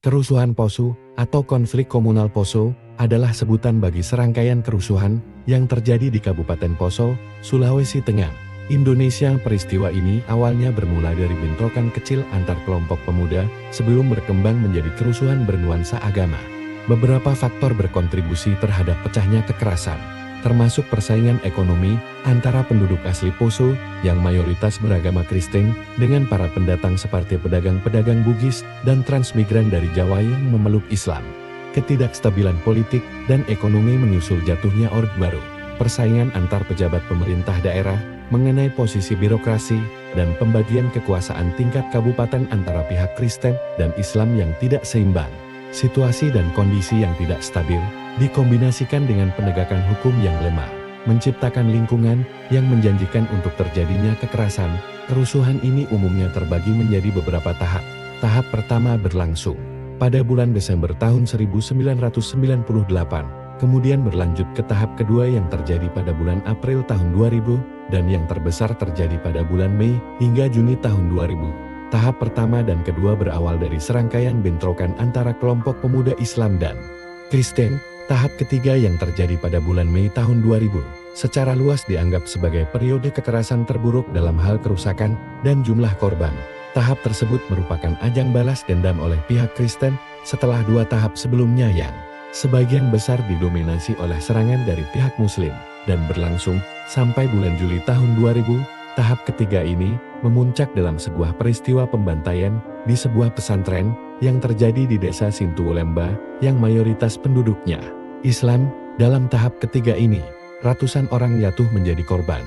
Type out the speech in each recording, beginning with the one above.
Kerusuhan Poso atau konflik komunal Poso adalah sebutan bagi serangkaian kerusuhan yang terjadi di Kabupaten Poso, Sulawesi Tengah, Indonesia. Peristiwa ini awalnya bermula dari bentrokan kecil antar kelompok pemuda sebelum berkembang menjadi kerusuhan bernuansa agama. Beberapa faktor berkontribusi terhadap pecahnya kekerasan, termasuk persaingan ekonomi antara penduduk asli Poso yang mayoritas beragama Kristen dengan para pendatang seperti pedagang-pedagang Bugis dan transmigran dari Jawa yang memeluk Islam. Ketidakstabilan politik dan ekonomi menyusul jatuhnya Orde Baru. Persaingan antar pejabat pemerintah daerah mengenai posisi birokrasi dan pembagian kekuasaan tingkat kabupaten antara pihak Kristen dan Islam yang tidak seimbang. Situasi dan kondisi yang tidak stabil dikombinasikan dengan penegakan hukum yang lemah, menciptakan lingkungan yang menjanjikan untuk terjadinya kekerasan. Kerusuhan ini umumnya terbagi menjadi beberapa tahap. Tahap pertama berlangsung pada bulan Desember tahun 1998, kemudian berlanjut ke tahap kedua yang terjadi pada bulan April tahun 2000, dan yang terbesar terjadi pada bulan Mei hingga Juni tahun 2000. Tahap pertama dan kedua berawal dari serangkaian bentrokan antara kelompok pemuda Islam dan Kristen. Tahap ketiga yang terjadi pada bulan Mei tahun 2000, secara luas dianggap sebagai periode kekerasan terburuk dalam hal kerusakan dan jumlah korban. Tahap tersebut merupakan ajang balas dendam oleh pihak Kristen setelah dua tahap sebelumnya yang sebagian besar didominasi oleh serangan dari pihak Muslim, dan berlangsung sampai bulan Juli tahun 2000. Tahap ketiga ini memuncak dalam sebuah peristiwa pembantaian di sebuah pesantren yang terjadi di desa Sintuulemba yang mayoritas penduduknya Islam. Dalam tahap ketiga ini, ratusan orang jatuh menjadi korban,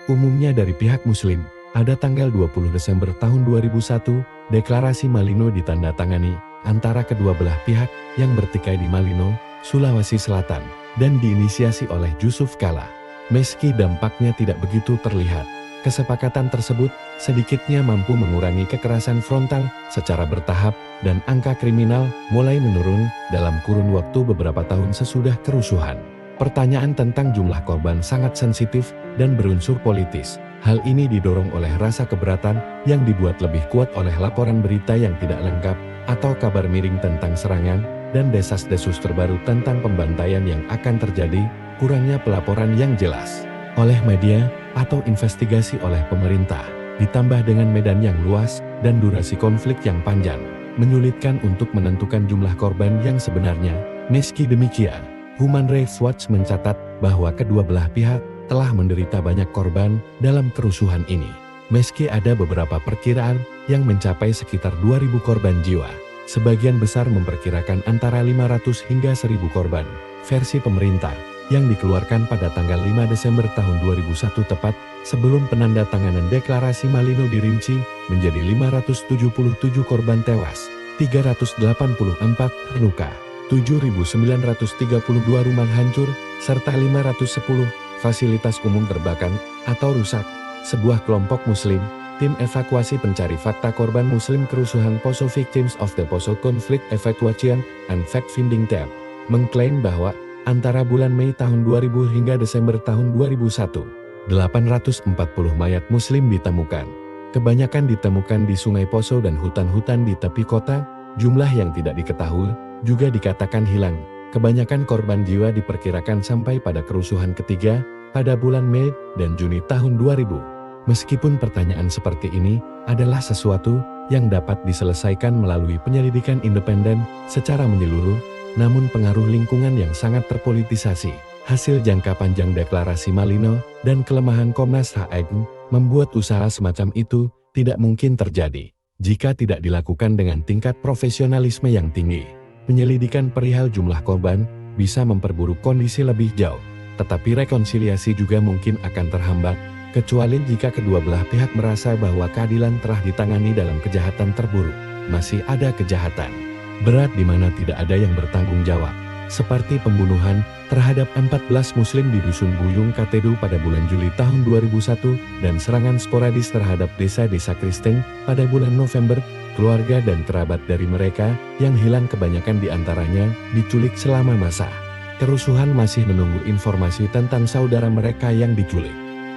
umumnya dari pihak Muslim. Pada tanggal 20 Desember tahun 2001, deklarasi Malino ditandatangani antara kedua belah pihak yang bertikai di Malino, Sulawesi Selatan, dan diinisiasi oleh Jusuf Kalla. Meski dampaknya tidak begitu terlihat, kesepakatan tersebut sedikitnya mampu mengurangi kekerasan frontal secara bertahap, dan angka kriminal mulai menurun dalam kurun waktu beberapa tahun sesudah kerusuhan. Pertanyaan tentang jumlah korban sangat sensitif dan berunsur politis. Hal ini didorong oleh rasa keberatan yang dibuat lebih kuat oleh laporan berita yang tidak lengkap atau kabar miring tentang serangan, dan desas-desus terbaru tentang pembantaian yang akan terjadi, kurangnya pelaporan yang jelas oleh media atau investigasi oleh pemerintah, ditambah dengan medan yang luas dan durasi konflik yang panjang, menyulitkan untuk menentukan jumlah korban yang sebenarnya. Meski demikian, Human Rights Watch mencatat bahwa kedua belah pihak telah menderita banyak korban dalam kerusuhan ini. Meski ada beberapa perkiraan yang mencapai sekitar 2.000 korban jiwa, sebagian besar memperkirakan antara 500 hingga 1.000 korban. Versi pemerintah yang dikeluarkan pada tanggal 5 Desember tahun 2001 tepat sebelum penandatanganan deklarasi Malino dirinci menjadi 577 korban tewas, 384 terluka, 7.932 rumah hancur, serta 510 fasilitas umum terbakar atau rusak. Sebuah kelompok Muslim, tim evakuasi pencari fakta korban Muslim kerusuhan Poso Victims of the Poso Conflict Evacuation and Fact-Finding Team, mengklaim bahwa antara bulan Mei tahun 2000 hingga Desember tahun 2001, 840 mayat Muslim ditemukan. Kebanyakan ditemukan di Sungai Poso dan hutan-hutan di tepi kota. Jumlah yang tidak diketahui juga dikatakan hilang. Kebanyakan korban jiwa diperkirakan sampai pada kerusuhan ketiga pada bulan Mei dan Juni tahun 2000. Meskipun pertanyaan seperti ini adalah sesuatu yang dapat diselesaikan melalui penyelidikan independen secara menyeluruh, namun pengaruh lingkungan yang sangat terpolitisasi, hasil jangka panjang deklarasi Malino, dan kelemahan Komnas HM membuat usaha semacam itu tidak mungkin terjadi jika tidak dilakukan dengan tingkat profesionalisme yang tinggi. Penyelidikan perihal jumlah korban bisa memperburuk kondisi lebih jauh, tetapi rekonsiliasi juga mungkin akan terhambat, kecuali jika kedua belah pihak merasa bahwa keadilan telah ditangani dalam kejahatan terburuk. Masih ada kejahatan berat di mana tidak ada yang bertanggung jawab, seperti pembunuhan terhadap 14 Muslim di Dusun Buyung Katedu pada bulan Juli tahun 2001 dan serangan sporadis terhadap desa-desa Kristen pada bulan November. Keluarga dan kerabat dari mereka yang hilang kebanyakan diantaranya diculik selama masa kerusuhan masih menunggu informasi tentang saudara mereka yang diculik.